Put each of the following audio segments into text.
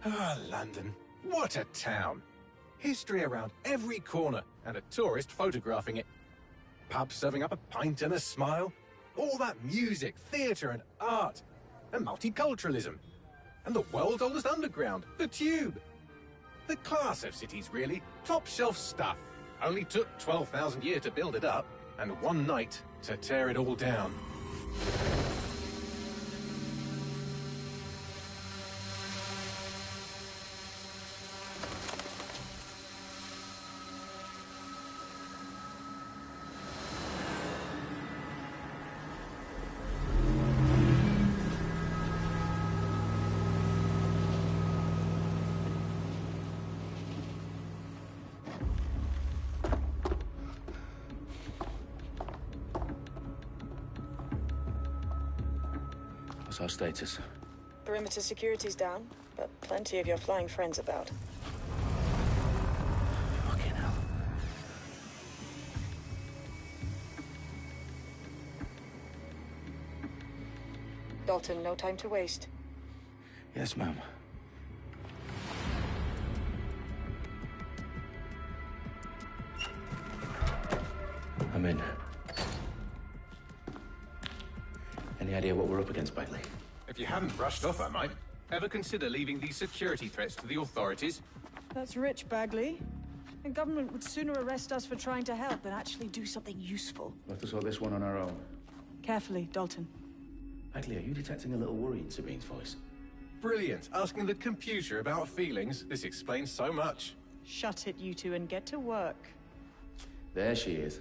Ah, London. What a town. History around every corner and a tourist photographing it. Pubs serving up a pint and a smile. All that music, theatre and art. And multiculturalism. And the world's oldest underground, the Tube. The class of cities, really. Top shelf stuff. Only took 12,000 years to build it up, and one night to tear it all down. What's our status? Perimeter security's down, but plenty of your flying friends about. Fucking hell. Dalton, no time to waste. Yes, ma'am. I'm in. Any idea what we're up against, Bagley? If you hadn't brushed off, I might. Ever consider leaving these security threats to the authorities? That's rich, Bagley. The government would sooner arrest us for trying to help than actually do something useful. We'll have to sort this one on our own. Carefully, Dalton. Bagley, are you detecting a little worry in Sabine's voice? Brilliant. Asking the computer about feelings. This explains so much. Shut it, you two, and get to work. There she is.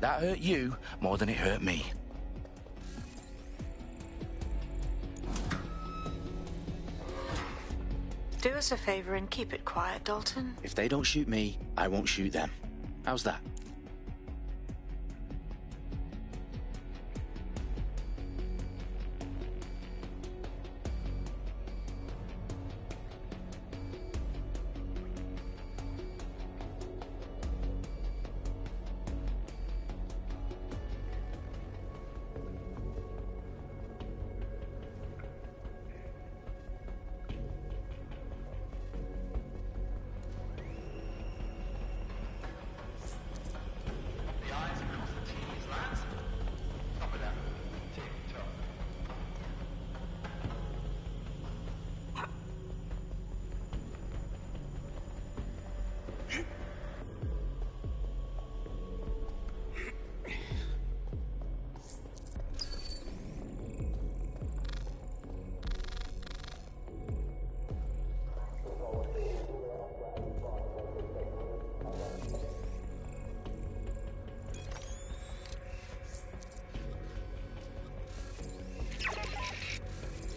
That hurt you more than it hurt me. Do us a favor and keep it quiet, Dalton. If they don't shoot me, I won't shoot them. How's that?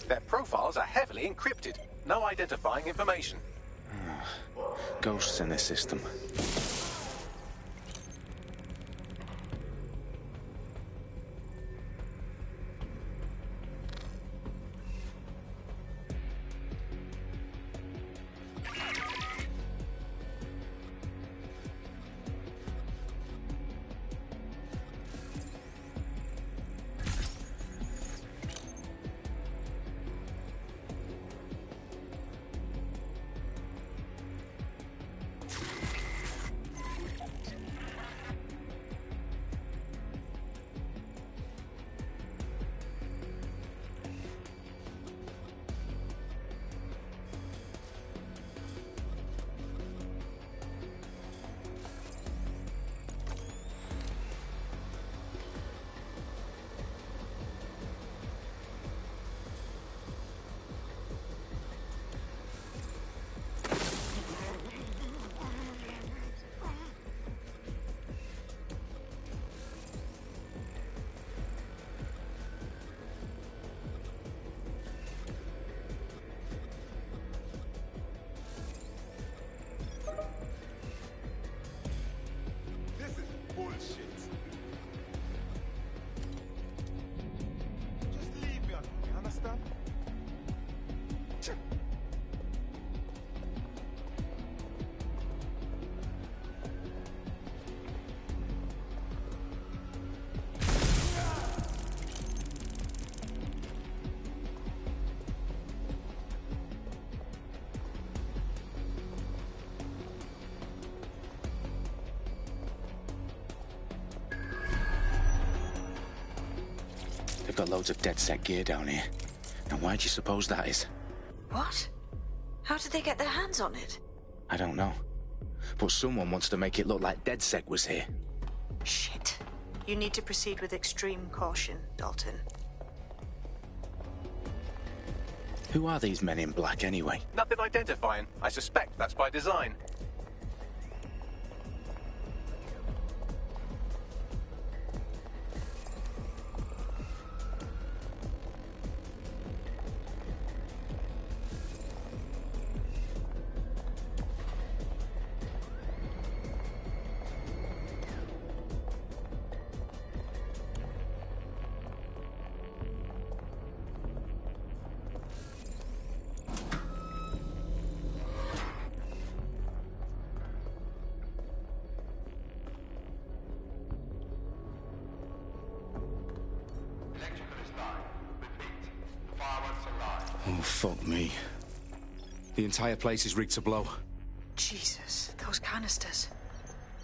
Their profiles are heavily encrypted. No identifying information. Ghosts in this system. They've got loads of dead set gear down here. And why do you suppose that is? What? How did they get their hands on it? I don't know. But someone wants to make it look like DedSec was here. Shit. You need to proceed with extreme caution, Dalton. Who are these men in black anyway? Nothing identifying. I suspect that's by design. Oh, fuck me. The entire place is rigged to blow. Jesus, those canisters.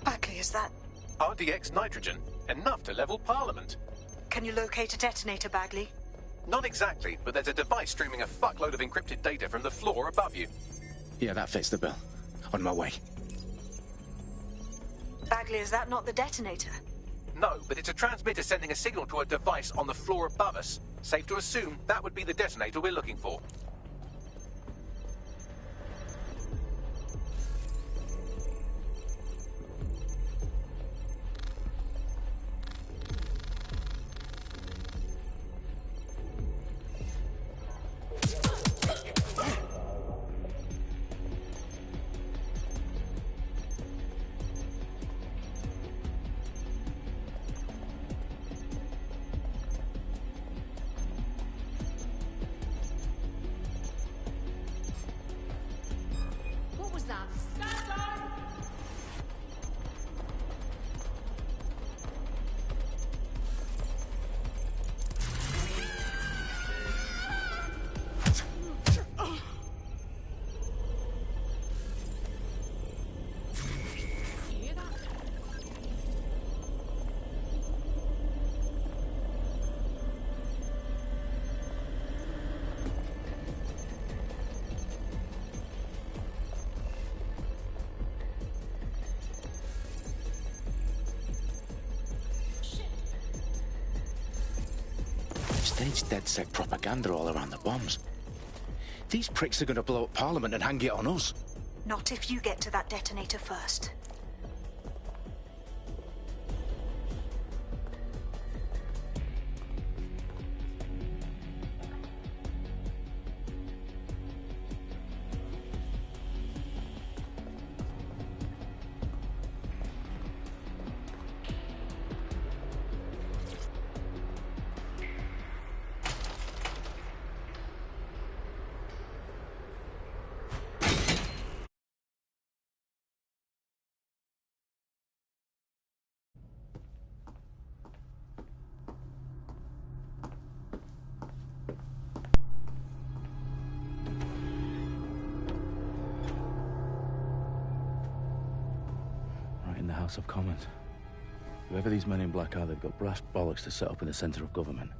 Bagley, is that... RDX nitrogen. Enough to level Parliament. Can you locate a detonator, Bagley? Not exactly, but there's a device streaming a fuckload of encrypted data from the floor above you. Yeah, that fits the bill. On my way. Bagley, is that not the detonator? No, but it's a transmitter sending a signal to a device on the floor above us. Safe to assume that would be the detonator we're looking for. Staged DedSec propaganda all around the bombs. These pricks are going to blow up Parliament and hang it on us. Not if you get to that detonator first. In the House of Commons. Whoever these men in black are, they've got brass bollocks to set up in the centre of government.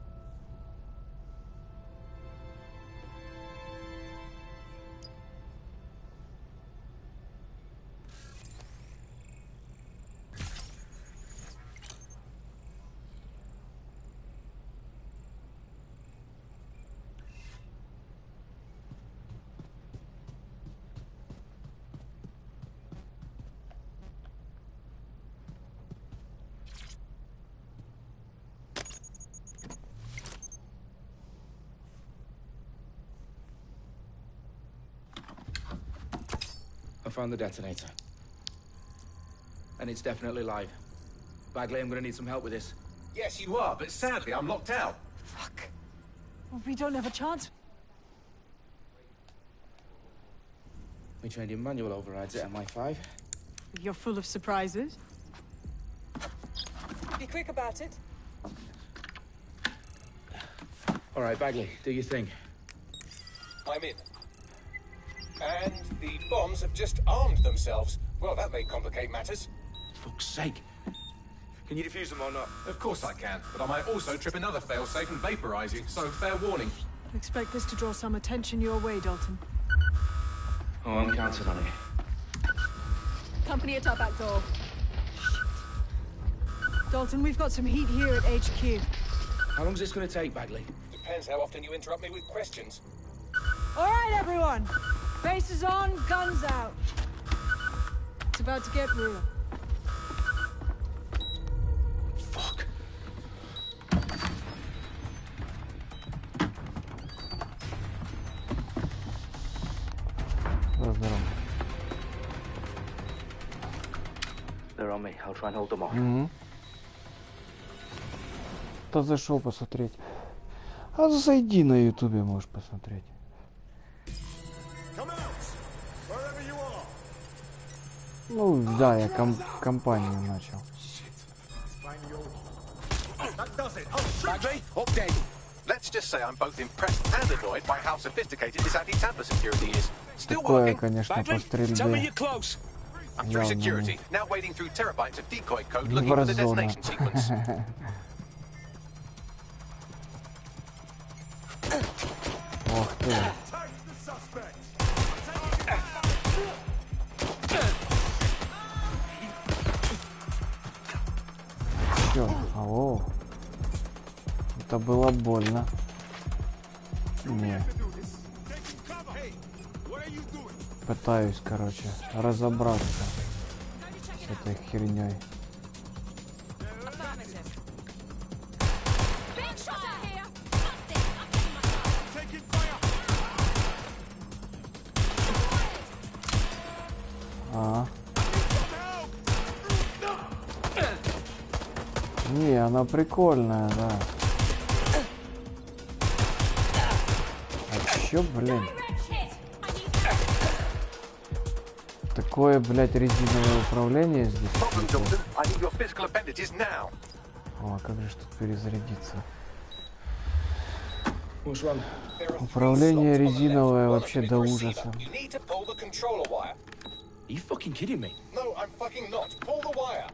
I found the detonator. And it's definitely live. Bagley, I'm gonna need some help with this. Yes, you are, but sadly I'm locked out. Fuck. Well, we don't have a chance. We trained in manual overrides at MI5. You're full of surprises. Be quick about it. All right, Bagley, do your thing. I'm in. And the bombs have just armed themselves. Well, that may complicate matters. Fuck's sake. Can you defuse them or not? Of course I can, but I might also trip another failsafe and vaporize you, so fair warning. Expect this to draw some attention your way, Dalton. Oh, I'm counting on it. Company at our back door. Dalton, we've got some heat here at HQ. How long is this going to take, Bagley? Depends how often you interrupt me with questions. All right, everyone. Faces on, guns out. It's about to get real. Fuck. They're on me. I'll try and hold them off. Да зашел посмотреть. А зайди на ютубе, можешь посмотреть. Ну да, я компанию начал. Let's just say I'm both impressed and annoyed by how sophisticated this anti-tamper security is. Still Такое, working. конечно, по стрельбе. I'm through security, now wading through terabytes of decoy code looking for the detonation sequence. Ох ты. Чё? О, это было больно. Не. Пытаюсь, короче, разобраться с этой херней. Не, она прикольная, да. А чё, блин? Такое, блядь, резиновое управление здесь. О, как же тут перезарядиться? Управление резиновое вообще до ужаса. Are you fucking kidding me? No, I'm fucking not. Pull the wire.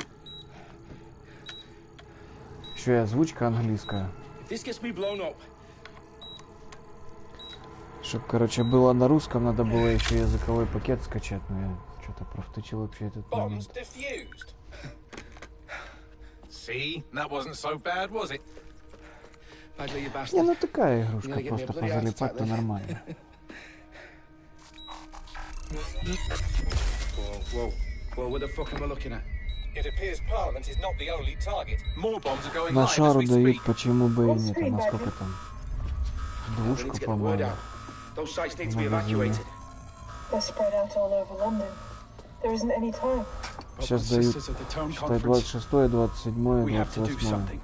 Еще и озвучка английская. This gets me blown up. Чтоб, короче, было на русском, надо было еще языковой пакет скачать, но я что-то провтычил вообще этот момент. See, that wasn't so bad, was it? Не, ну такая игрушка, просто позалипать-то нормально. На шару дают, почему бы и нет, а насколько там? Двушка, по-моему. Сейчас дают, считай, 26-е, 27-е, 28-е.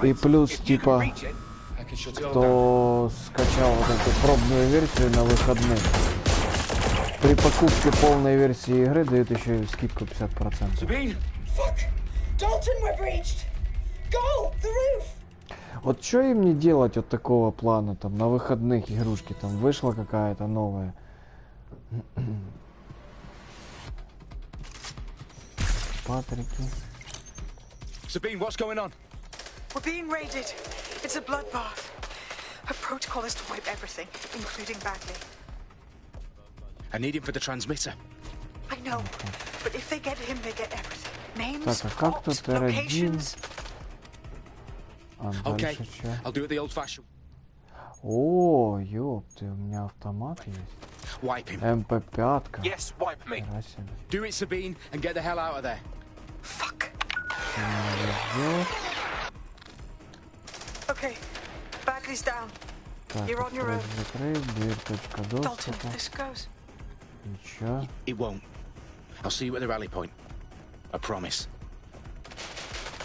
И плюс, типа, кто скачал вот эту пробную версию на выходных, при покупке полной версии игры дают еще и скидку 50%. Вот что им не делать от такого плана, там, на выходных игрушки, там, вышла какая-то новая. Патрики. Sabine, what's going on? We're being raided. It's a bloodbath. Her protocol is to wipe everything, including Bagley. I need him for the transmitter. I know, but if they get him, they get everything. Names, Так, а как тут R1? locations. А Okay, дальше что? I'll do it the old-fashioned. О, ёпты, у меня автомат есть. Wipe him. МП-5. Yes, wipe me. Do it, Sabine, and get the hell out of there. Fuck. Okay, Bagley's down. Так, You're on your own. закрыть, дверь точка Dalton, доступа. if this goes. Ничего. It won't. I'll see you at the rally point. I promise.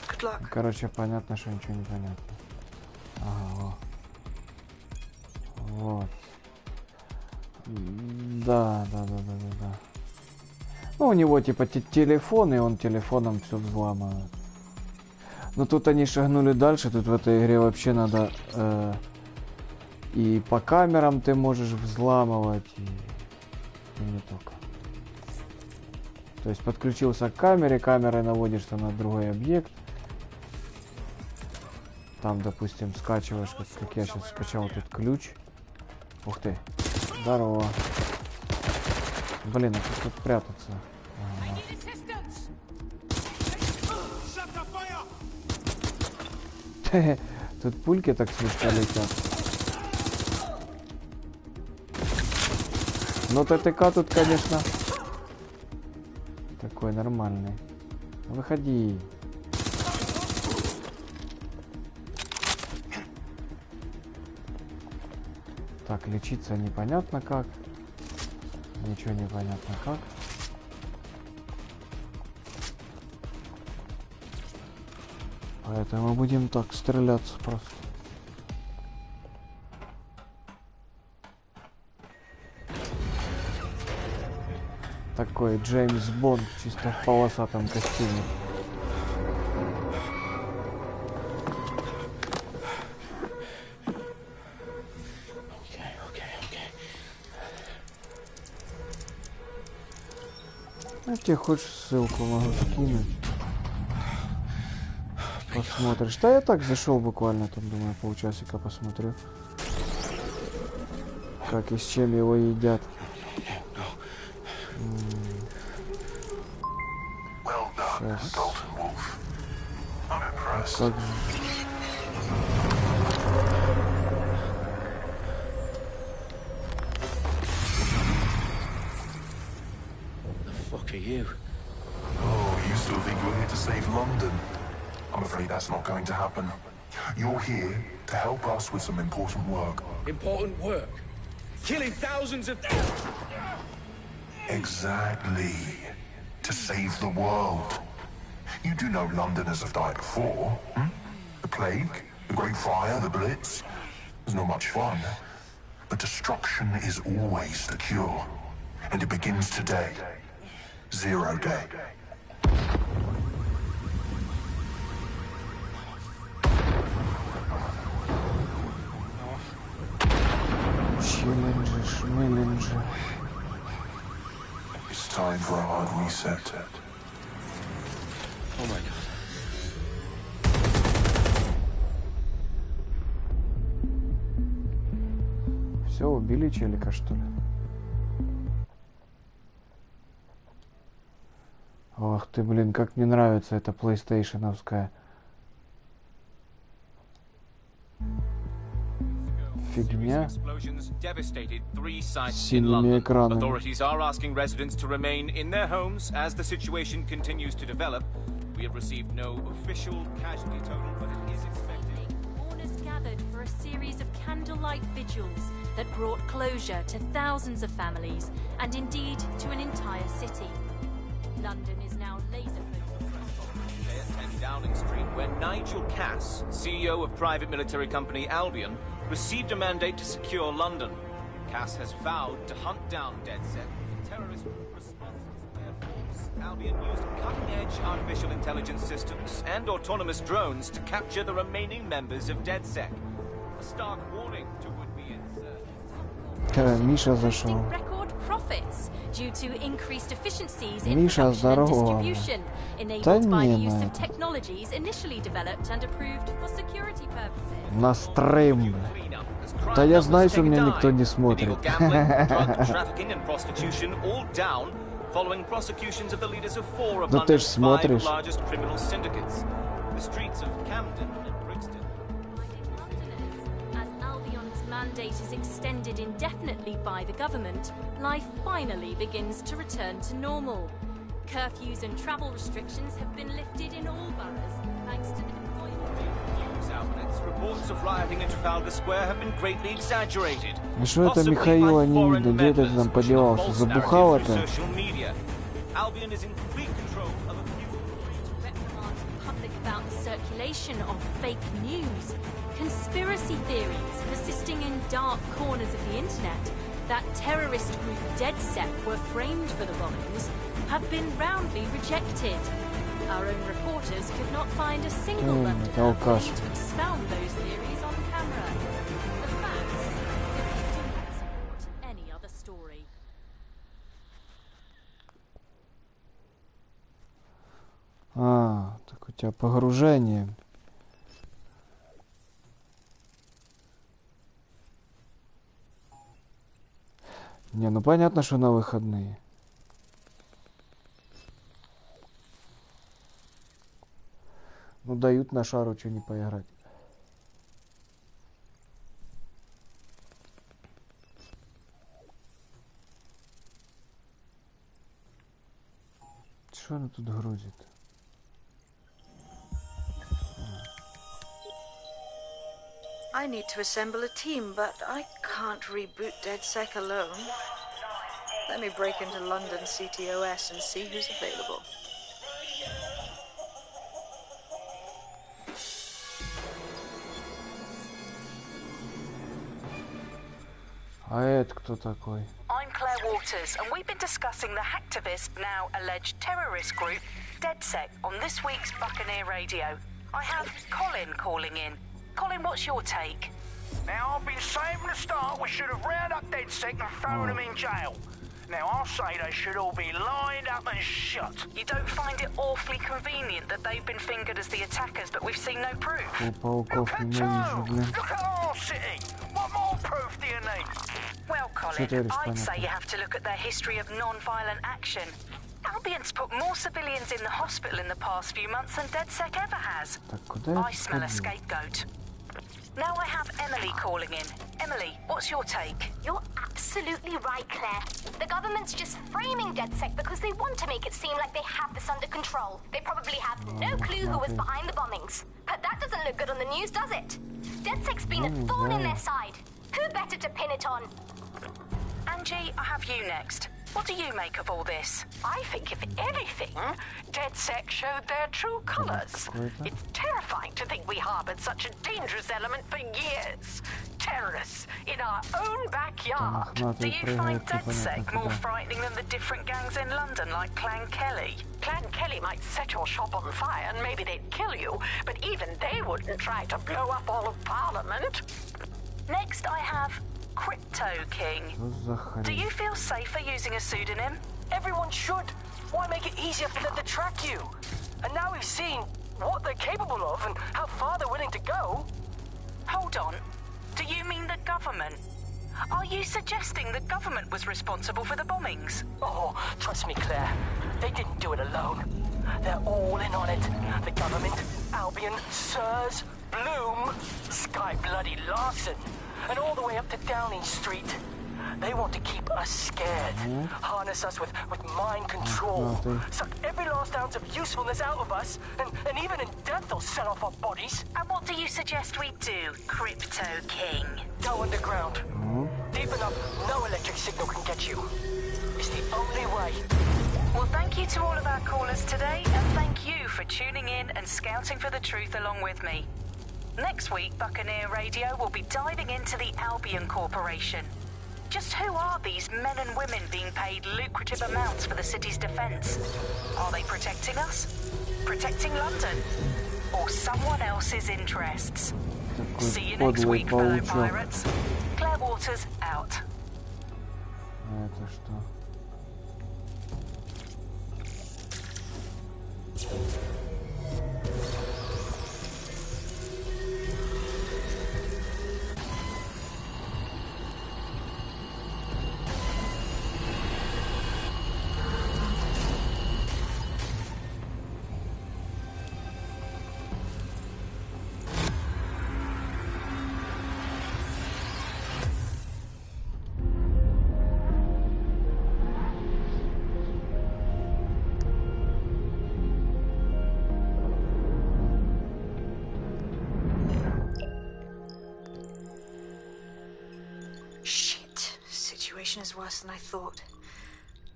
Good luck. Короче, понятно, что ничего не понятно. Ага, о. Вот. Да. Ну, у него типа телефон, и он телефоном все взламывает. Но тут они шагнули дальше. Тут в этой игре вообще надо... и по камерам ты можешь взламывать, и не только. То есть подключился к камере, камерой наводишься на другой объект. Там, допустим, скачиваешь, как я сейчас скачал тут ключ. Ух ты. Здорово. Блин, а как тут прятаться? Ага. Тут пульки так слегка летят. Но ТТК тут, конечно, такой нормальный. Выходи. Так, лечиться непонятно как. Ничего не понятно как. Поэтому будем так стреляться просто. Такой Джеймс Бонд чисто в полосатом костюме. Я тебе хочешь ссылку могу скинуть. Посмотришь. Да я так зашел буквально, там думаю, полчасика посмотрю. Как и с чем его едят. Сейчас. Как же. You? Oh, you still think you're here to save London? I'm afraid that's not going to happen. You're here to help us with some important work. Important work? Killing thousands of... Exactly. To save the world. You do know Londoners have died before, hmm? The plague, the Great Fire, the Blitz. It's not much fun. But destruction is always the cure. And it begins today. 0 day. Шмелинджи. It's time for a hard reset. Oh my god. Все, убили челика, что ли? Ох ты, блин, как мне нравится эта PlayStation-овская фигня с синими экранами. Authorities are asking residents to remain in their homes as the situation continues to develop. We have received no official casualty total, but it is expected. Mourners gathered for a series of candlelight vigils that brought closure to thousands of families and indeed to an entire city. London is now laser-focused. 10 Downing Street, where Nigel Cass, CEO of private military company Albion, received a mandate to secure London. Cass has vowed to hunt down DedSec, the terrorist response to their force. Albion used cutting-edge artificial intelligence systems and autonomous drones to capture the remaining members of DedSec. A stark warning to would-be insurgents. Миша зашел. Profits due to increased efficiencies in Миша, production and здорово. distribution, enabled by the use of technologies initially developed and approved for security purposes. На стрим. Да я знаю, что меня никто не смотрит. Ну ты ж смотришь. Mandate is extended indefinitely by the government, life finally begins to return to normal. Curfews and travel restrictions have been lifted in all boroughs, thanks to the deployment. News outlets, reports of rioting in Trafalgar Square have been greatly exaggerated. Ну что это Михаила не видно, где ты там подевался? Забухал это? Albion is in complete control of a few reprimand the public about the circulation of fake news. Conspiracy theories persisting lurking in dark corners of the internet, that terrorist group DeadSec were framed for the bombings, have been roundly rejected. Our own reporters could not find a single Londoner willing to expound those theories on camera. The facts simply do not support any other story. Так у тебя погружение. Не, ну понятно, что на выходные. Ну дают на шару, что не поиграть. Что она тут грузит? I need to assemble a team, but I can't reboot DeadSec alone. Let me break into London CTOS and see who's available. А это кто такой? I'm Claire Waters, and we've been discussing the hacktivist, now alleged terrorist group, DeadSec, on this week's Buccaneer Radio. I have Colin calling in. Colin, what's your take? Now, I've been saying from the start we should have rounded up DeadSec and thrown them in jail. Now, I'll say they should all be lined up and shot. You don't find it awfully convenient that they've been fingered as the attackers, but we've seen no proof? Look at our city. What more proof do you need? Well, Colin, I'd say you have to look at their history of non-violent action. Albion's put more civilians in the hospital in the past few months than DeadSec ever has. I smell a scapegoat. Now I have Emily calling in. Emily, what's your take? You're absolutely right, Claire. The government's just framing DeadSec because they want to make it seem like they have this under control. They probably have no clue who was behind the bombings. But that doesn't look good on the news, does it? DeadSec's been a thorn in their side. Who better to pin it on? Angie, I have you next. What do you make of all this? I think, if anything, DeadSec showed their true colours. It's terrifying to think we harboured such a dangerous element for years. Terrorists in our own backyard. Do you find DeadSec more frightening than the different gangs in London, like Clan Kelly? Clan Kelly might set your shop on fire and maybe they'd kill you, but even they wouldn't try to blow up all of Parliament. Next, I have Crypto King. Do you feel safer using a pseudonym? Everyone should. Why make it easier for them to track you? And now we've seen what they're capable of and how far they're willing to go. Hold on. Do you mean the government? Are you suggesting the government was responsible for the bombings? Oh, trust me, Claire. They didn't do it alone. They're all in on it. The government, Albion, Sirs, Bloom, Sky Bloody Larson, and all the way up to Downing Street. They want to keep us scared, harness us with mind control, suck every last ounce of usefulness out of us, and even in death they'll set off our bodies. And what do you suggest we do, Crypto King? Go underground. Deep enough, no electric signal can get you. It's the only way. Well, thank you to all of our callers today, and thank you for tuning in and scouting for the truth along with me. Next week, Buccaneer Radio will be diving into the Albion Corporation. Just who are these men and women being paid lucrative amounts for the city's defence? Are they protecting us? Protecting London? Or someone else's interests? See you next week, fellow pirates. Claire Waters, out. Это что? Is worse than I thought.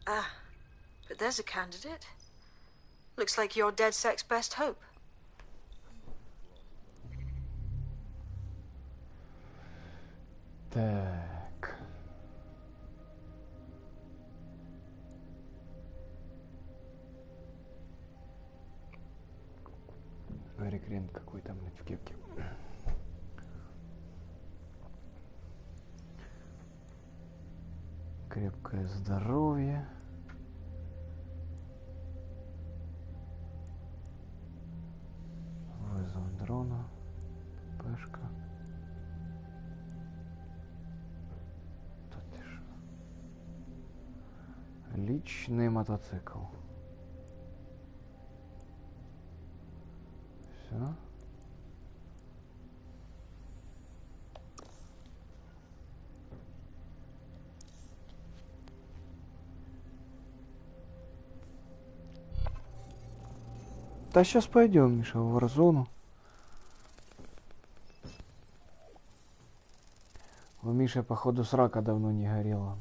But there's a candidate. Looks like you're DeadSec's best hope. Так. Рекрен какой-то, блядь, в кепке. Крепкое здоровье. Вызов дрона. Пешка. Тут лишь. Личный мотоцикл. Все. Да сейчас пойдем, Миша, в Warzone. У Миши, походу, срака давно не горела.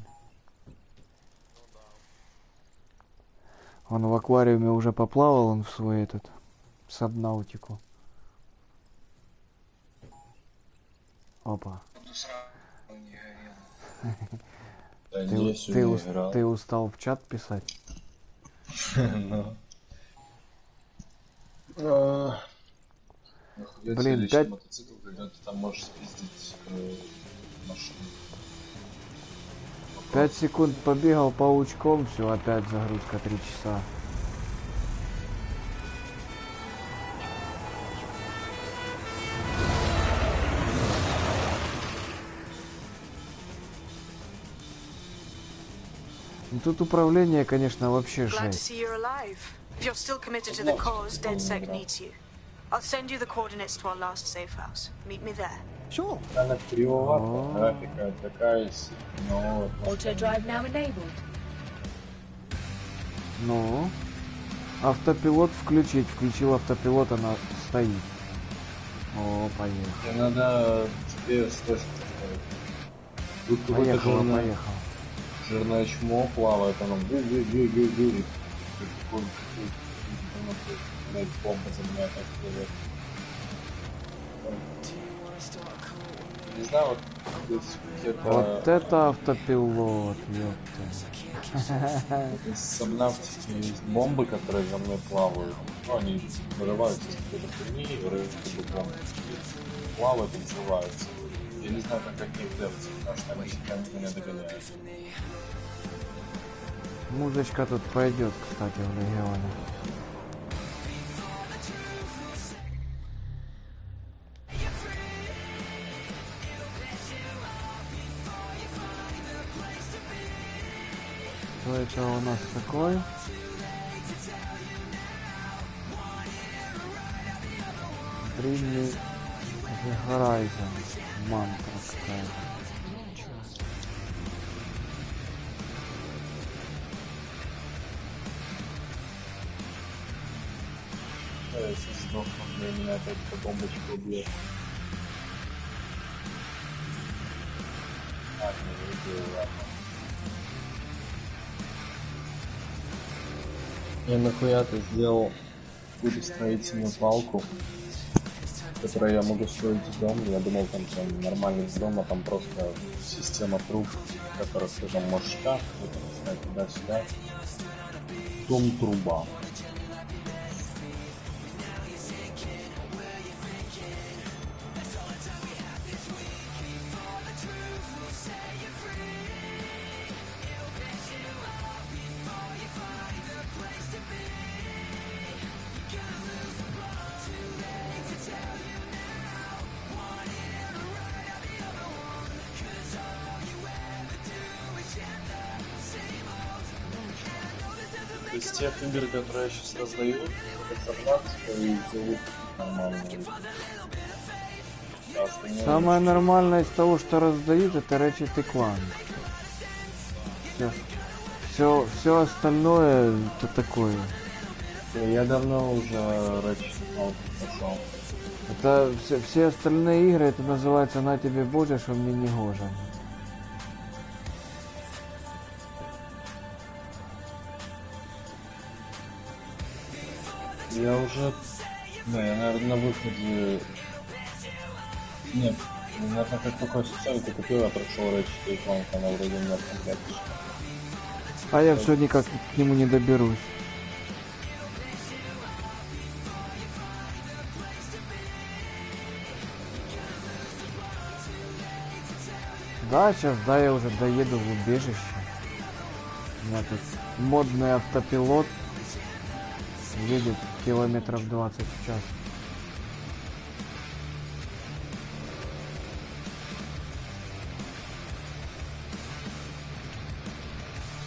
Он в аквариуме уже поплавал, он в свой этот сабнаутику. Опа. Ты устал в чат писать? Блин, 5... мотоцикл, когда ты там можешь спиздить машину. 5 секунд побегал паучком, все, опять загрузка 3 часа. Ну, тут управление, конечно, вообще жесть. If you're still committed to the cause, DedSec needs you. I'll send you the coordinates to our last safe house. Meet me there. Sure. Она кривовата, графика такая, но... Auto drive now enabled. Ну, автопилот включить. Включил автопилот, она стоит. О, поехал. Надо тебе слышать. Поехал. Жирное чмо плавает, оно гу-гу-гу-гу-гу. Бомба заменяет автопилот. Не знаю, вот это автопилот, ёпта. Из сабнавтики есть бомбы, которые за мной плавают. Ну, они вырываются из какой-то херни и вырываются бомбы. Плавают и взрываются. Я не знаю, как их делать, потому что они всегда меня догоняют. Музычка тут пойдет, кстати, в регионе. Что это у нас такое? Древний Horizon. Мантра какая-то. Я сейчас сдохну, для меня опять эта бомбочка убьет. Не видел, ладно. Я нахуя-то сделал какую-то строительную палку, которой я могу строить дом. Я думал, там нормальный дом, а там просто система труб, в которых ты там можешь шкаф, туда-сюда. Дом-труба. Из тех игр, которые я сейчас раздаю, это практика и зовут нормальные. Самое нормальное из того, что раздают, это Ratchet и Clank. Все остальное это такое. Я давно уже Ratchet и Clank пошел. Это все остальные игры, это называется «На тебе Боже, что мне не гоже». Я уже... Да, я, наверное, на выходе... Нет, Наверное, как только официально купил, я прошел речь иконку, она вроде у меня в комплекте. А я все никак к нему не доберусь. Да, сейчас, да, я уже доеду в убежище. У меня тут модный автопилот едет километров 20 в час.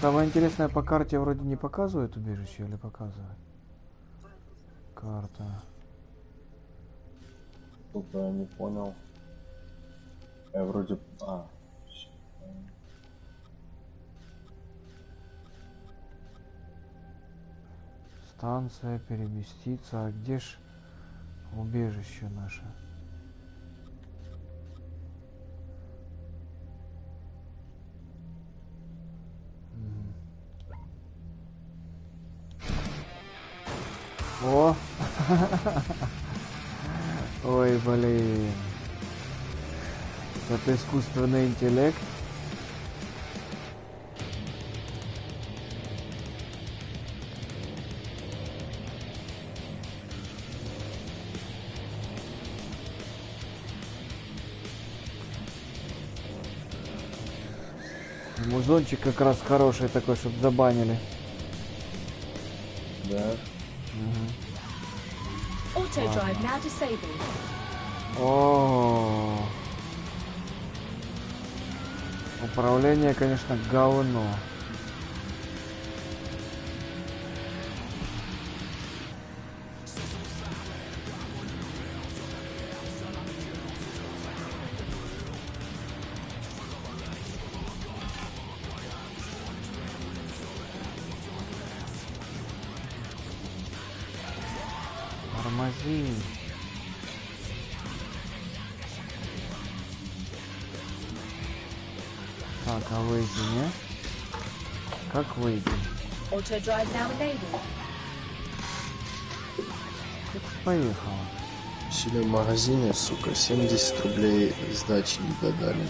Самое интересное, по карте вроде не показывает убежище или показывает? Карта. Что-то я не понял. Я вроде... Станция переместиться. А где ж убежище наше? О! Ой, блин. Это искусственный интеллект. Музончик как раз хороший такой, чтобы забанили. Да. Auto drive now disabled. О, управление, конечно, говно. Тормози. Так, а выйти, не? Как выйти? Auto drive now enabled. Поехала. Сидя в магазине, сука, 70 рублей сдачи не додали.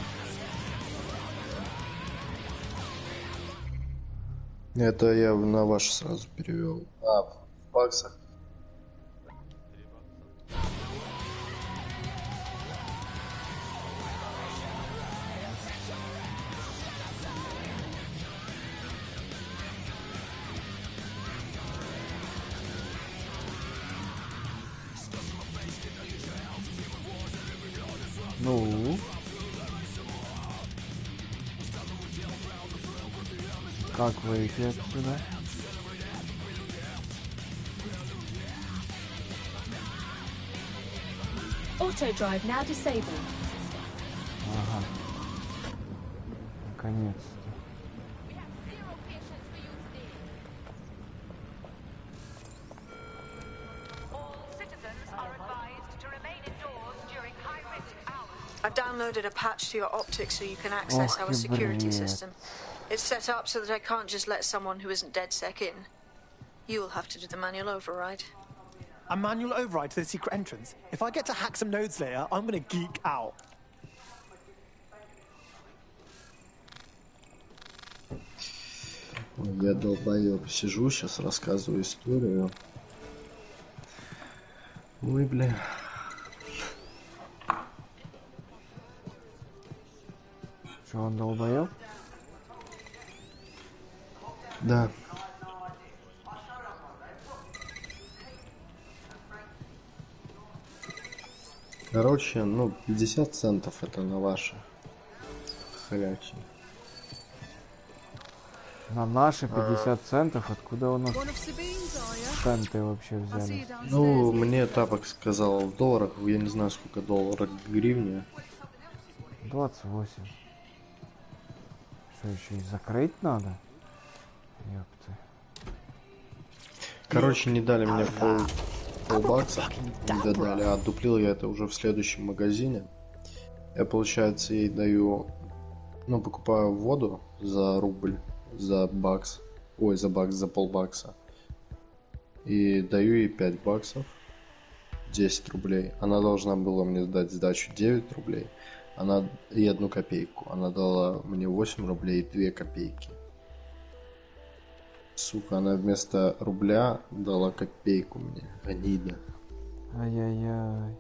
Это я на ваш сразу перевел. А, в баксах. Ну? Как выйти отсюда? Auto drive now disabled. Ага. Наконец-то. I've downloaded a patch to your optics so you can access our security system. It's set up so that I can't just let someone who isn't DedSec in. You'll have to do the manual override. A manual override to the secret entrance? If I get to hack some nodes later, I'm gonna geek out. Я долбоёб, сижу, сейчас рассказываю историю. Ой, бля. Что, он долбоёб? Да. Короче, ну, 50 центов это на ваши хрячи. На наши 50 центов? Откуда у нас центы вообще взяли? Ну, мне тапок сказал в долларах, я не знаю, сколько долларов гривня. 28. Что, еще и закрыть надо? Ёпты. Короче, не дали мне полбакса, не додали, а дуплил я это уже в следующем магазине. Я, получается, ей даю, ну, покупаю воду за рубль, за бакс, ой, за бакс, за полбакса. И даю ей 5 баксов, 10 рублей. Она должна была мне дать сдачу 9 рублей. Она и 1 копейку. Она дала мне 8 рублей и 2 копейки. Сука, она вместо рубля дала копейку мне. Гнида. Ай-яй-яй.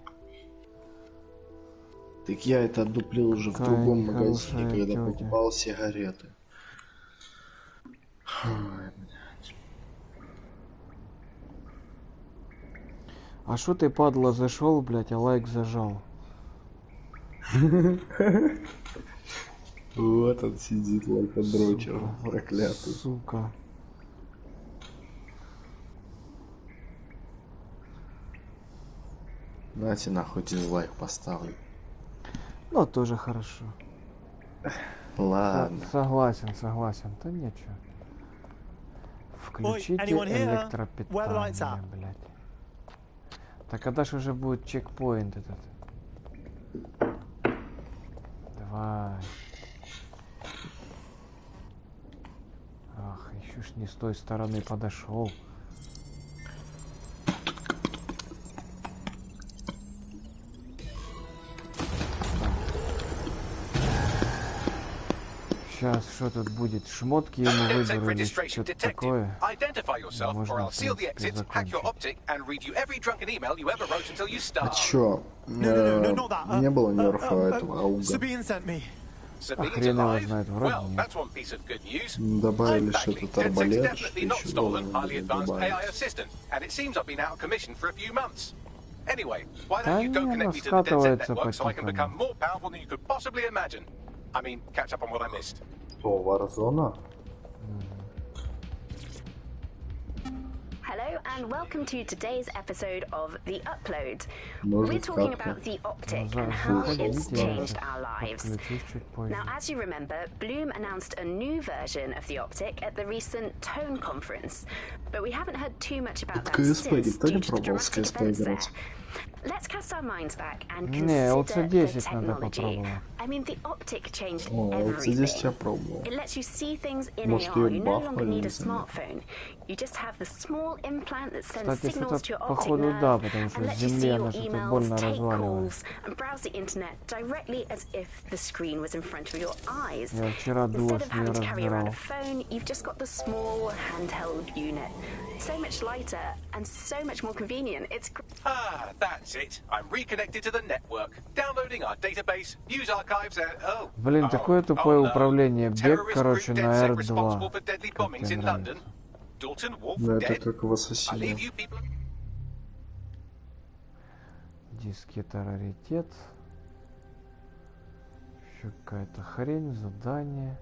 Так я это отдуплил уже в другом магазине, когда покупал сигареты. Ой, блядь. А шо ты, падла, зашел, блядь, а лайк зажал? Вот он сидит, лайкодрочер, проклятый. Сука. Нате нахуй дизлайк поставлю. Ну, тоже хорошо. Ладно. Согласен. Да нечего. Включите электропитание, блядь. Так когда ж уже будет чекпоинт этот? Давай. Ах, еще ж не с той стороны подошел. Сейчас что тут будет? Шмотки ему выберу или что-то такое? Можно, в принципе, закончить. А чё? Не было нерфа этого ауга. А хрен его знает, вроде нет. Добавили что-то арбалет, что еще должен добавить. Anyway, why don't you go connect me to the Dead Set network so I can become more powerful than you could possibly imagine? I mean, catch up on what I missed. О, Warzone? Hello and welcome to today's episode of The Upload. We're talking about the optic and how it's changed our lives. Now, as you remember, Bloom announced a new version of the optic at the recent Tone conference, but we haven't heard too much about that since due to the dramatic events there. Let's cast our minds back and consider the technology. I mean, the optic changed everything. It lets you see things in AR. You no longer need a smartphone. You just have the small implant that sends signals to your optic nerve and lets you see your emails, take calls, and browse the internet directly as if the screen was in front of your eyes. Instead of having to carry around a phone, you've just got the small handheld unit. So much lighter and so much more convenient. It's That's it. I'm reconnected to the network. Downloading our database, news archives, and Блин, такое тупое управление. Бег, короче, на R2. Да, это как в Ассасине. Дискета раритет. Еще какая-то хрень, задание.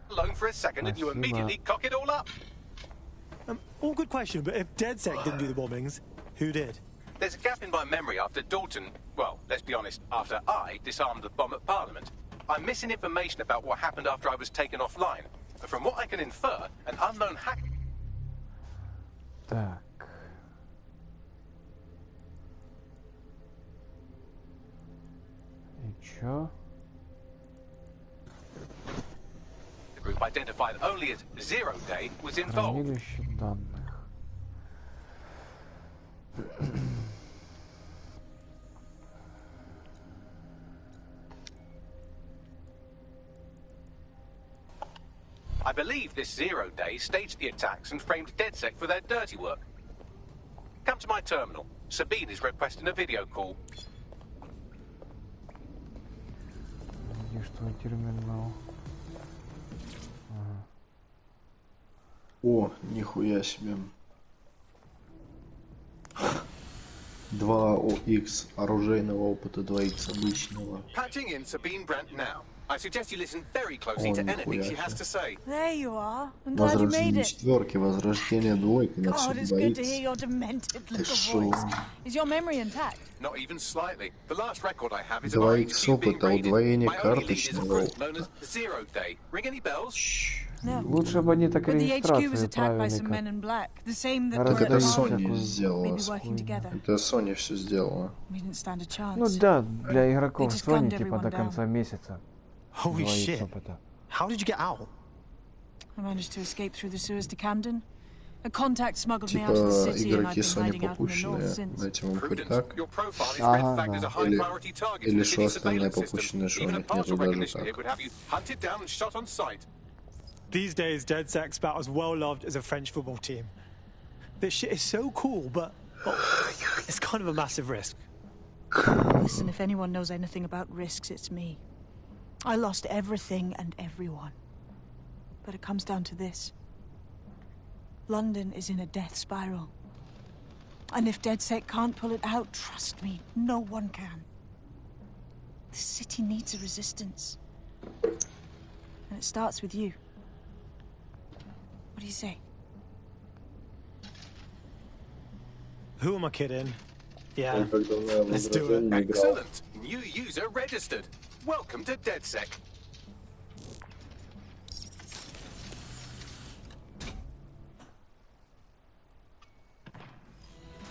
Alone for a second and you immediately cock it all up. All good question, but if DedSec didn't do the bombings, who did? There's a gap in my memory after Dalton, well, let's be honest, after I disarmed the bomb at Parliament. I'm missing information about what happened after I was taken offline. But from what I can infer, an unknown hack... Так. И чё? The group identified only as Zero Day was involved. Хранилище данных. I believe this Zero Day staged the attacks and framed DedSec for their dirty work. Come to my terminal. Sabine is requesting a video call. Где ж твой терминал? О, нихуя себе. 2 OX оружейного опыта, 2X обычного. Patching in Sabine Brandt now. I suggest you listen very closely to anything she has to say. There you are. I'm glad you made Возрождение it. четверки, возрождение двойки, на все God, it's good to 2X. hear your demented Ты little шо? voice. Is your memory intact? Not even slightly. The last record I have is of our 2X HQ being опыта, raided удвоение by only leaders of карточного group known as Zero Day. Ring any bells? No. Лучше бы они так But the HQ was регистрацию attacked by правили, some men как in black. The same that Так were это at Sony Parliament. сделала. Maybe working together. Это Sony все сделала. We didn't stand a chance. Ну да, для игроков They just Sony gunned типа everyone до down. конца месяца. Holy 2X shit. опыта. How did you get out? I managed to escape through the sewers to Camden. A contact smuggled me out of the Типа city and I've игроки been Sony hiding out in the north попущенные, since. дайте вам хоть так. Your profile is Ага, red flagged as a да. high priority target in Или the что city's остальные surveillance system. попущенные, что у Even a них partial нету даже recognition hit так. would have you hunted down and shot on sight. These days, DedSec's about as well loved as a French football team. This shit is so cool, but it's kind of a massive risk. Listen, if anyone knows anything about risks, it's me. I lost everything and everyone. But it comes down to this. London is in a death spiral. And if DedSec can't pull it out, trust me, no one can. The city needs a resistance. And it starts with you. What do you say? Who am I kidding? Yeah, let's do it. Excellent. New user registered. Welcome to DedSec.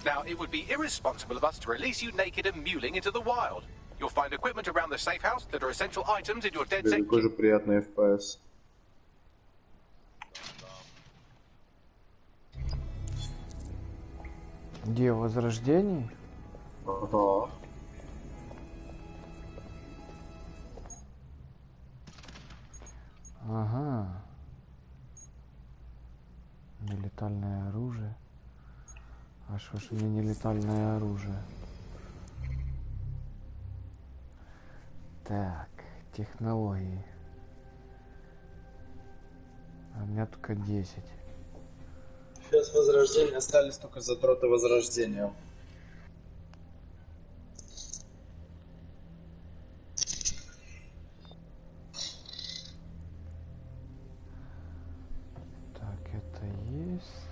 Now, it would be irresponsible of us to release you naked and mewling into the wild. You'll find equipment around the safe house that are essential items in your DedSec. Какой же приятный FPS. Где возрождение? Ага. Ага. Нелетальное оружие. А что ж мне нелетальное оружие? Так, технологии. А у меня только 10. Сейчас возрождение, остались только задроты возрождения. Так, это есть.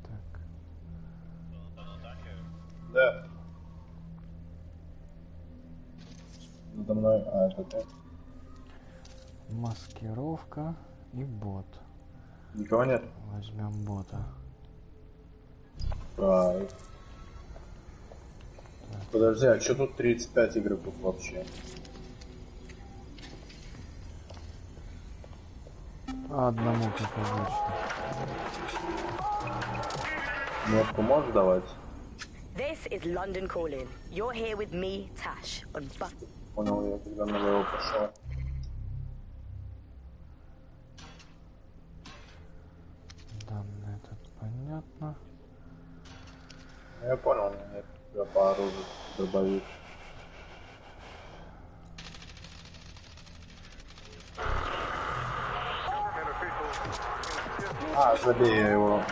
Так. Да. Надо мной, это ты. Маскировка и бот. Никого нет? Возьмем бота. Так. Подожди, а что тут 35 игроков вообще? Одному, как обычно. Метку можешь давать? This is London calling. You're here with me, Tash, on Понял я, когда на него пошел. Данные тут понятно. Я понял, нет, я по оружию дробовик. А, забей я его.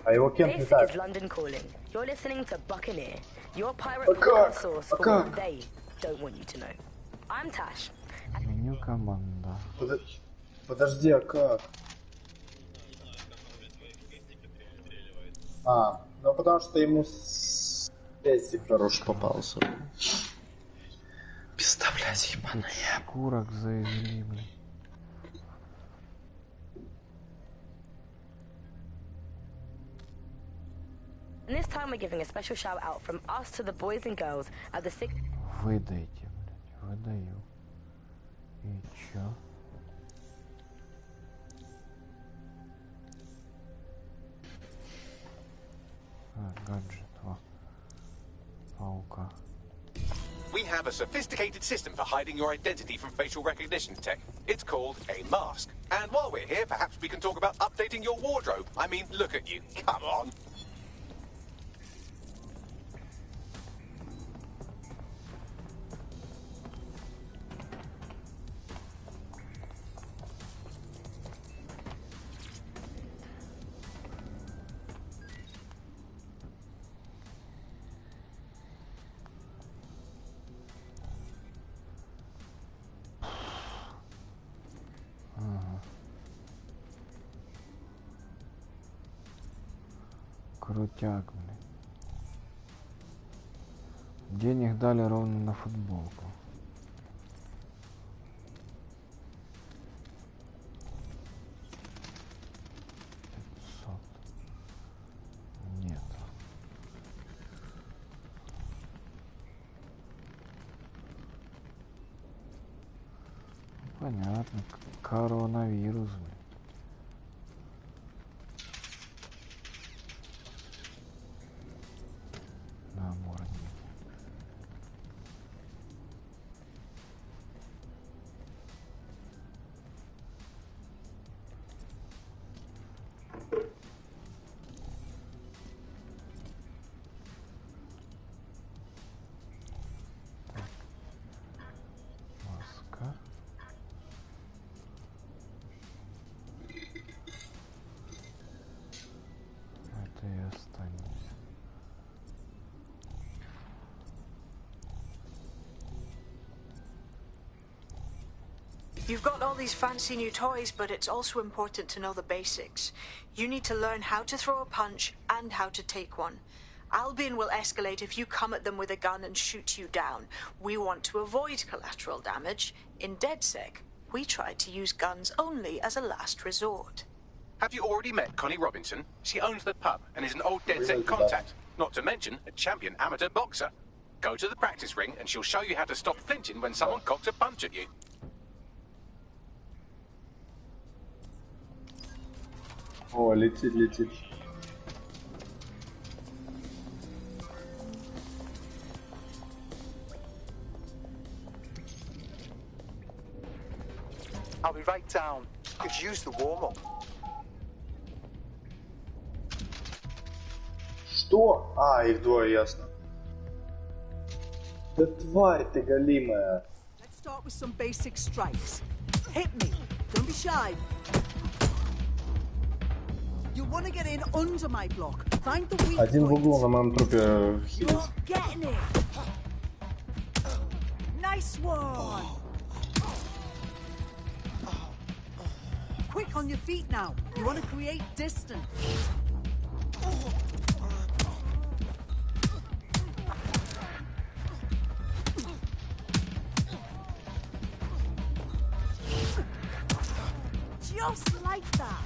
А его кем не так? This is London calling. You're listening to Buccaneer, your pirate podcast source for what they don't want you to know. I'm Tash. Меню команда. Подожди, а как? А, ну потому что ему пестик хороший попался. Пизда, блядь, ебаная. Шкурок завезли, блядь. And this time we're giving a special shout out from us to the boys and girls at the six. Выдайте, блядь, выдаю. И чё? А, гаджет, во. Паука. We have a sophisticated system for hiding your identity from facial recognition tech. It's called a mask. And while we're here, perhaps we can talk about updating your wardrobe. I mean, look at you. Come on. Крутяк, блин. Денег дали ровно на футболку. Нет. Понятно. Коронавирус. Намордник. Маска. Это и останется. You've got all these fancy new toys, but it's also important to know the basics. You need to learn how to throw a punch and how to take one. Albion will escalate if you come at them with a gun and shoot you down. We want to avoid collateral damage. In DedSec, we try to use guns only as a last resort. Have you already met Connie Robinson? She owns the pub and is an old DedSec contact, not to mention a champion amateur boxer. Go to the practice ring and she'll show you how to stop flinching when someone cocks a punch at you. О, летит, летит. I'll be right down. Could use the warm-up. Что? А, их двое, ясно. Да тварь ты голимая. Let's start with some basic strikes. Hit me. Don't be shy. You want to get in under my block. Find the weak Один в углу на моем трупе хилит. You're getting it. Nice one. Quick on your feet now. You want to create distance. Just like that.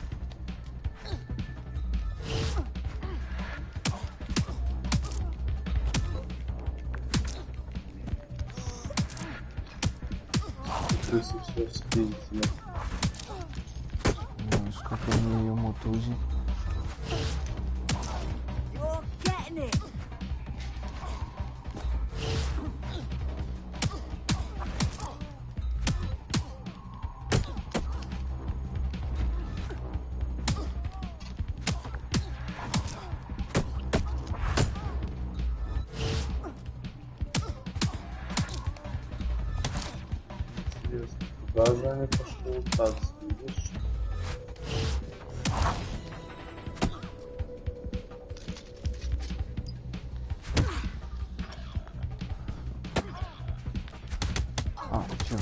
Все спиздили. Сколько мне ему тузить? You're getting it. Куда же они пошли? Так, видишь? А, чё?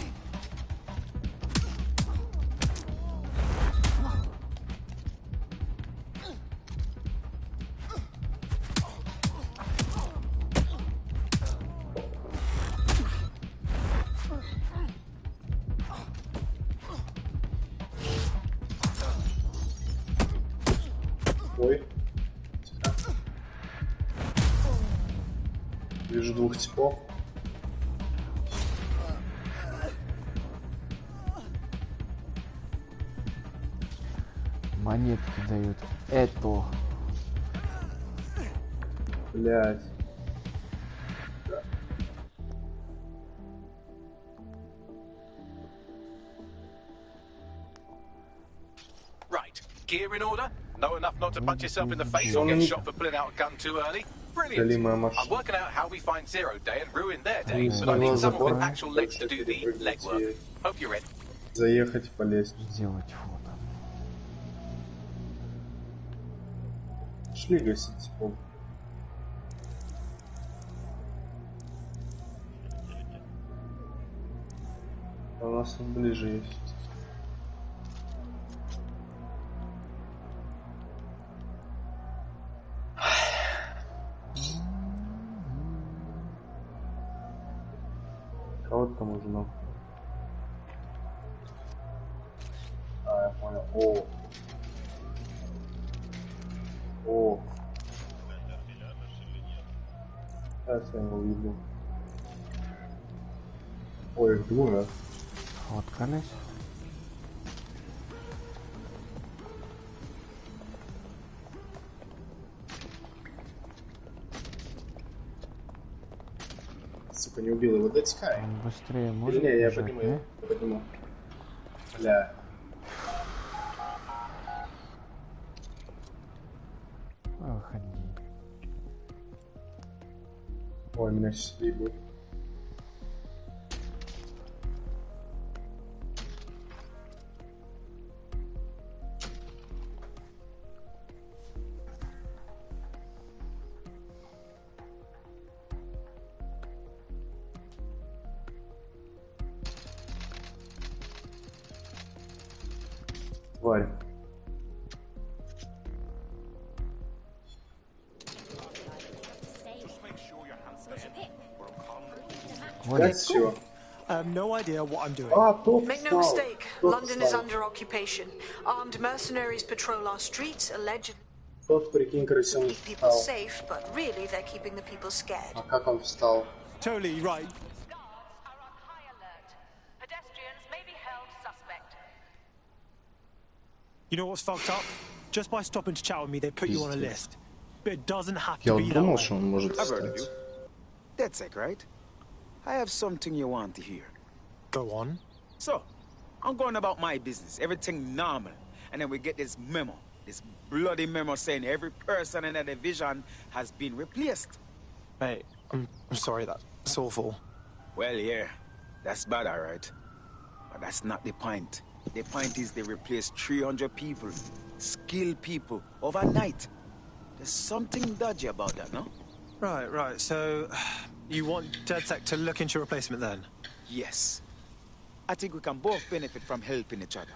Ой. Вижу двух типов. Монетки дают. Это. Блять. Right, gear in order? Know enough not to punch yourself in the face or get shot for pulling out a gun too early? Brilliant. I'm working out how we find Zero Day and ruin their day, but I need someone with actual legs to do the legwork. Hope you're ready. Заехать по лестнице. Сделать фото. Шли гасить типов. У нас он ближе есть. Кого-то там уже много. А, я понял. О. О. Сейчас я его увидел. Ой, их двое. Сфоткались. Сука, не убил его, дать Скай. Быстрее можно. Не, я подниму. Бля. Выходи. Ой, меня сейчас ебут. Тварь. No idea what I'm doing. Make no mistake, London is under occupation. Armed mercenaries patrol our streets, allegedly keep people safe, but really they're keeping the people scared. А как он встал? Totally right. You know what's fucked up? Just by stopping to chat with me, they put you on a list. But it doesn't have to be that way. I've heard of you. That's it, right? I have something you want to hear. Go on. So, I'm going about my business, everything normal. And then we get this memo, this bloody memo saying every person in the division has been replaced. Mate, I'm sorry, that's awful. Well, yeah, that's bad, all right. But that's not the point. The point is they replaced 300 people, skilled people, overnight. There's something dodgy about that, no? Right. So, you want DedSec to look into your replacement then? Yes. I think we can both benefit from helping each other.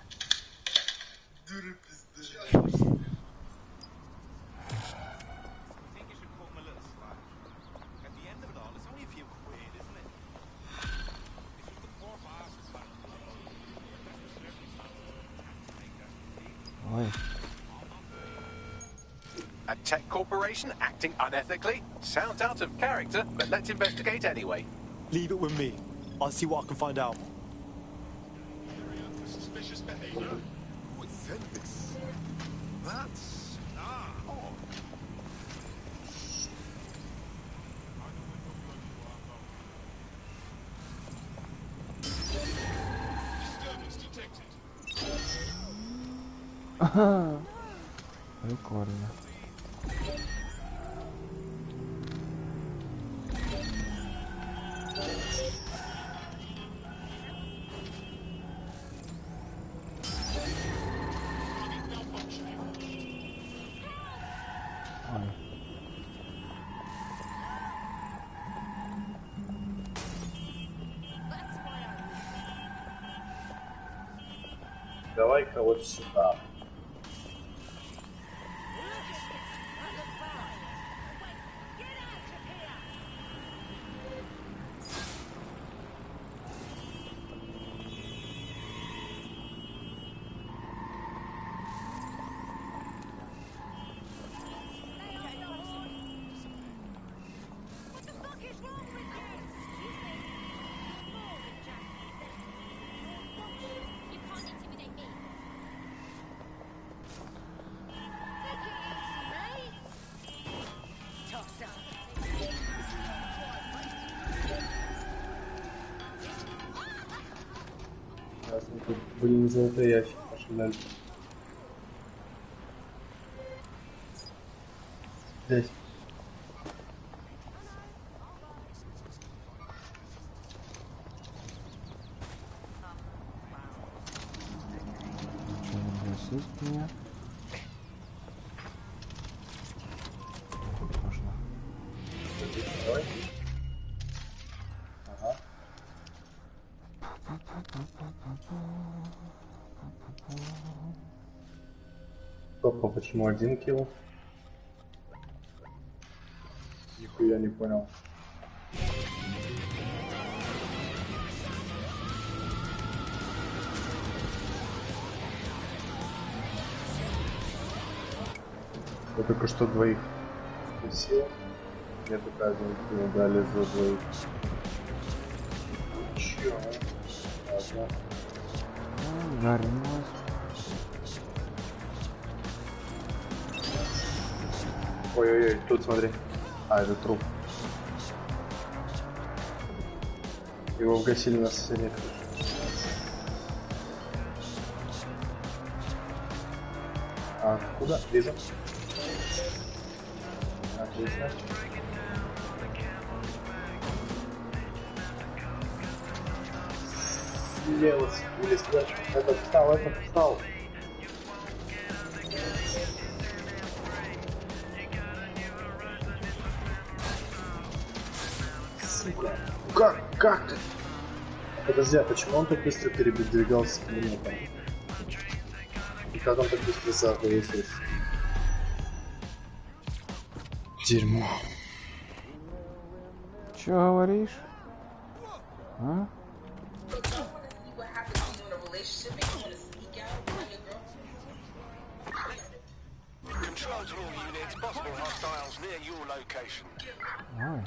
A tech corporation acting unethically? Sounds out of character, but let's investigate anyway. Leave it with me. I'll see what I can find out. Suspicious behavior. Who said this? That's odd. Disturbance detected. Ага. Прикольно. Давай-ка вот сюда. Блин, золотой ящик, пошли дальше. Здесь. Здесь есть меня. Можно. Давай. Ага. Стоп, почему 1 килл? Нихуя не понял. Я только что двоих спасил. Мне только 1 килл дали за двоих. Чё? Ладно. Горелось. Ой-ой-ой, тут смотри. А, это труп. Его угасили на соседней крыше. А, куда? Вижу. Отлично. Слева, или сюда. Этот встал. Сука. Как ты? Подожди, а почему он так быстро передвигался к нему там? И как он так быстро завысился? Дерьмо. Чё говоришь? А? Control to all units, possible hostiles near your location. Ой.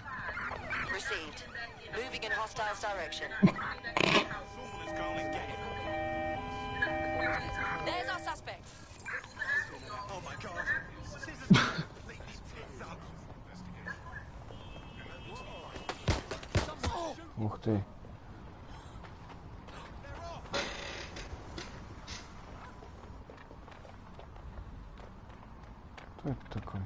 Received. Moving in hostiles direction. There's our suspect. Oh my god. Ух ты. Кто это такой?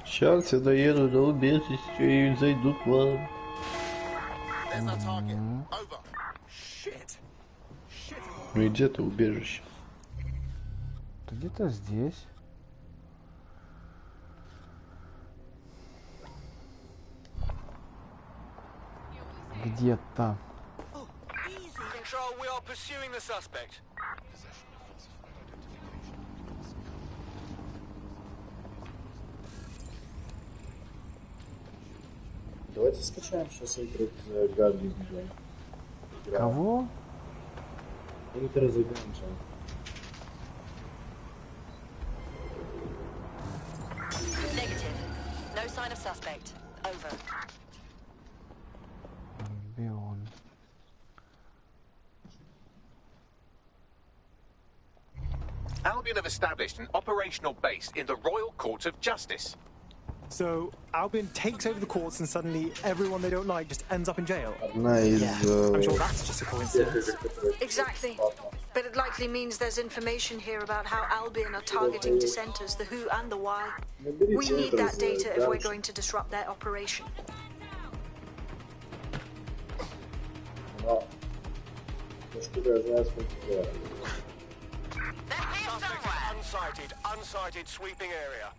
Сейчас я доеду до убежища и зайду к вам. Ну и где-то убежище. Это где-то здесь. Где-то. Control, we are pursuing the suspect. Давайте скачаем сейчас игры за Гарли. Кого? Интер за Ганча. Negative. No sign of suspect. Over. Альбион. Albion have established an operational base in the Royal Court of Justice. So Albion takes over the courts and suddenly everyone they don't like just ends up in jail. I'm sure that's just a coincidence. Exactly. But it likely means there's information here about how Albion are targeting dissenters, the who and the why. We need that data if we're going to disrupt their operation. Unsighted sweeping area.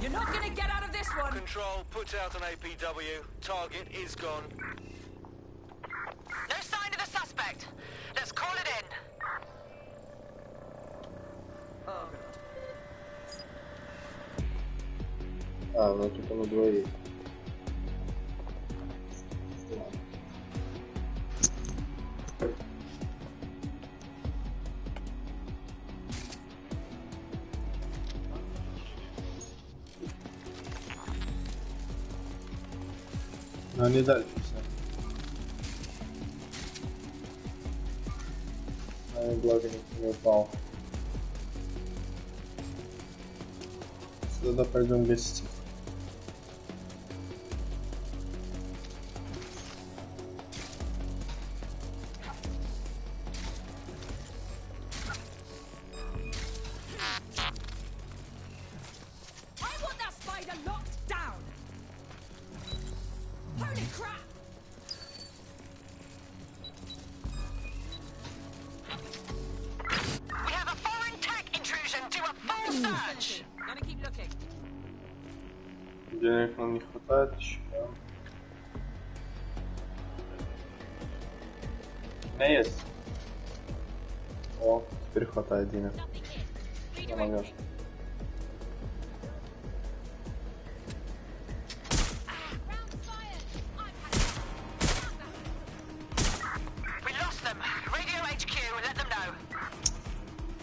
You're not gonna get out of this one. Control, put out an APW. Target is gone. No sign of the suspect. Let's call it in. А, ну тут на двоих. Но они дальше все. А благо никто не упал. Сюда пойдем гостить. Денег нам не хватает еще, да? У меня есть. О, теперь хватает денег. Помогешь.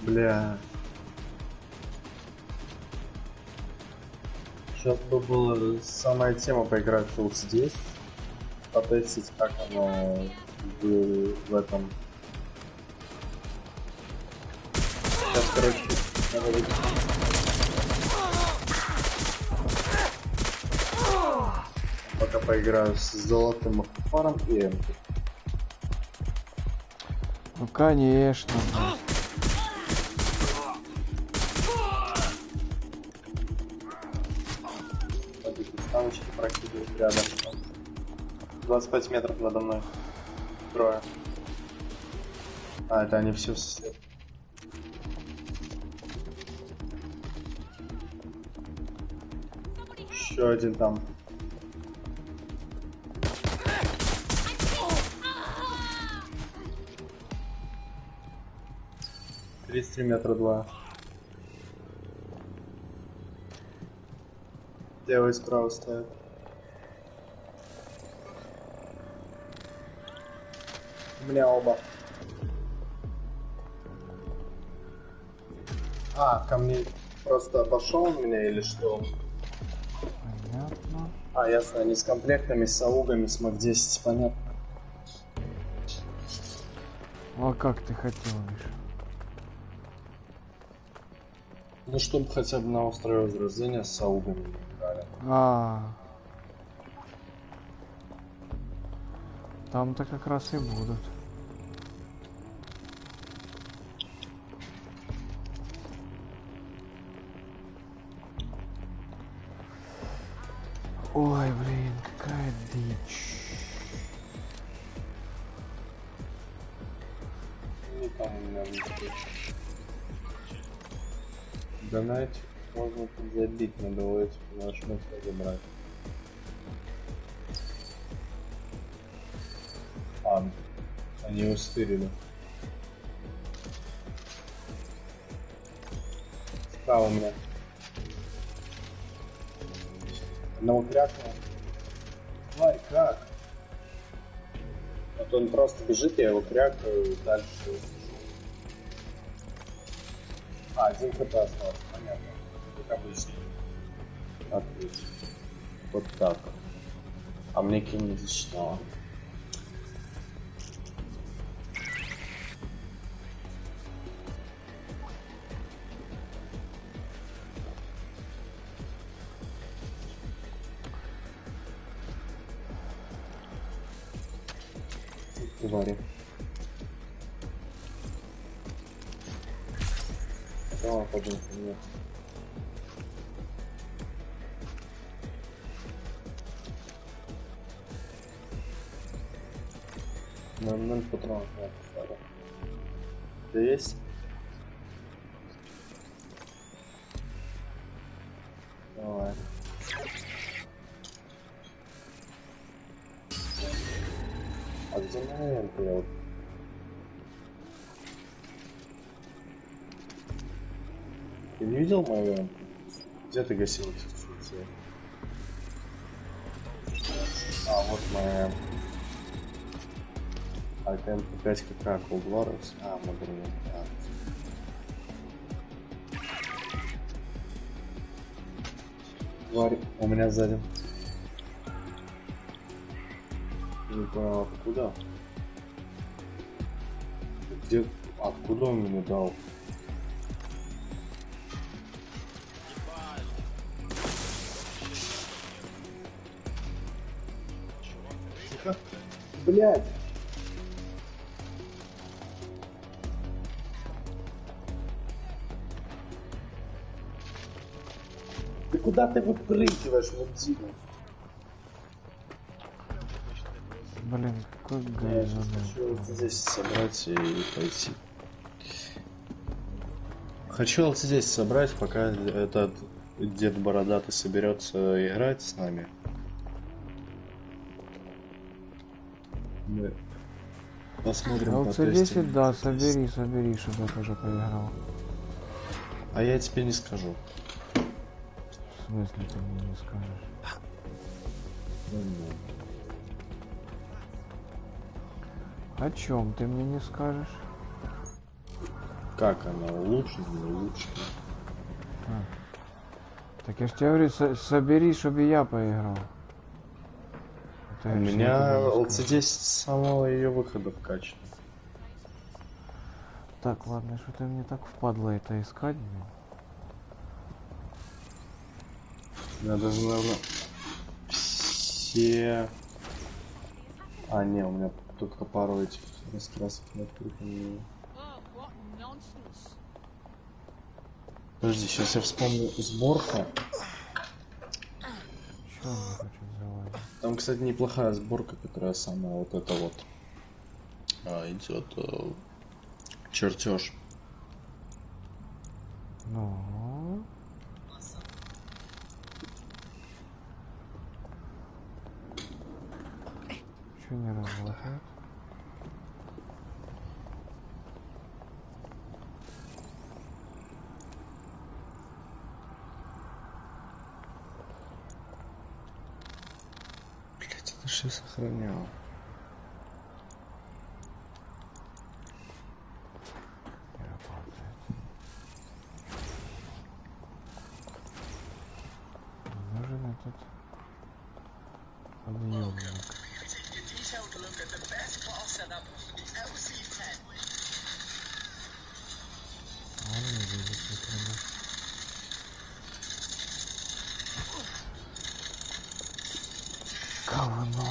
Бля. Сейчас бы была самая тема поиграть вот здесь. Потестить, как оно в этом. Сейчас, короче, надо выйти. Пока поиграю с золотым фаром и эмки. Ну конечно. Станочки прокидывают рядом. 25 метров надо мной. Трое. А, это они все след. Еще один там. $33 метра 2. Лево и справа стоят. У меня оба. А, ко мне просто обошел он меня или что? Понятно. А, ясно, они с комплектами, с аугами, с МАК-10, понятно. А как ты хотел, Миша? Ну, чтобы хотя бы на острое возрождение с аугами играли. Там-то как раз и будут. Ой, блин, какая дичь. И там у меня донатик можно тут забить, надо вот эти нашмуться забрать. А, они устырили. Справа у меня. Одного крякнула. Тварь, как? Вот он просто бежит, я его крякаю, дальше. А, 1 хп остался, понятно. Как обычно. Отлично. Вот так. А мне кинь защитного. Твари. О, подумай, нет. На 0 патронов нет, старый. Да есть? Давай. А где момент я вот? Ты не видел мою? Где ты гасил эти функции? А, вот моя. А КМП 5 как углорос? А, модерный. Тварь, у меня сзади. Не понял, откуда? Где? Откуда он мне дал? Блять! Ты куда ты выпрыгиваешь, мудила? Блин, какой говно. Я сейчас хочу вот здесь собрать и пойти. Хочу вот здесь собрать, пока этот дед бородатый соберется играть с нами. Мы посмотрим, а потестим. LC10, да, собери, чтобы я тоже поиграл. А я тебе не скажу. В смысле ты мне не скажешь? О чем ты мне не скажешь? Как она улучшена, не улучшена? Так я ж тебе говорю, собери, чтобы я поиграл. У меня LC10 с самого ее выхода вкачан. Так, ладно, что-то мне так впадло это искать, блин. Я даже, наверное, все... А, не, у меня только пару этих раскрасок не открыто. Подожди, сейчас я вспомню сборка. Там, кстати, неплохая сборка, которая самая вот эта вот идет чертеж. Ну. Что не работает? Блять, это что сохранял? Нужен этот подъемник. Он не видит никогда. Говно.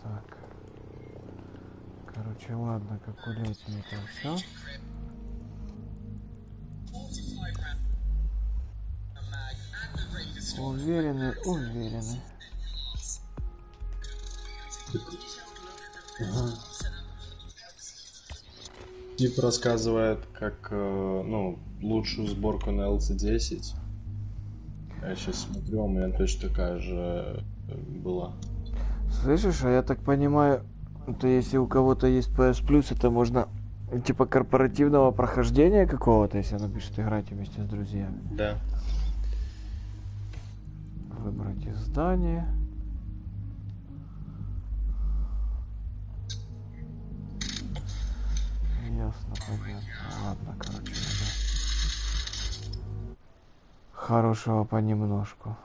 Так. Короче, ладно, как улетнее это все. Уверены, уверены. Ага. Тип рассказывает, как ну, лучшую сборку на LC10. Я сейчас смотрю, у меня точно такая же была. Слышишь, а я так понимаю, то если у кого-то есть PS Plus, это можно типа корпоративного прохождения какого-то, если она пишет играть вместе с друзьями. Да. Выбрать издание. Ясно, понятно. Ладно, короче, надо хорошего понемножку.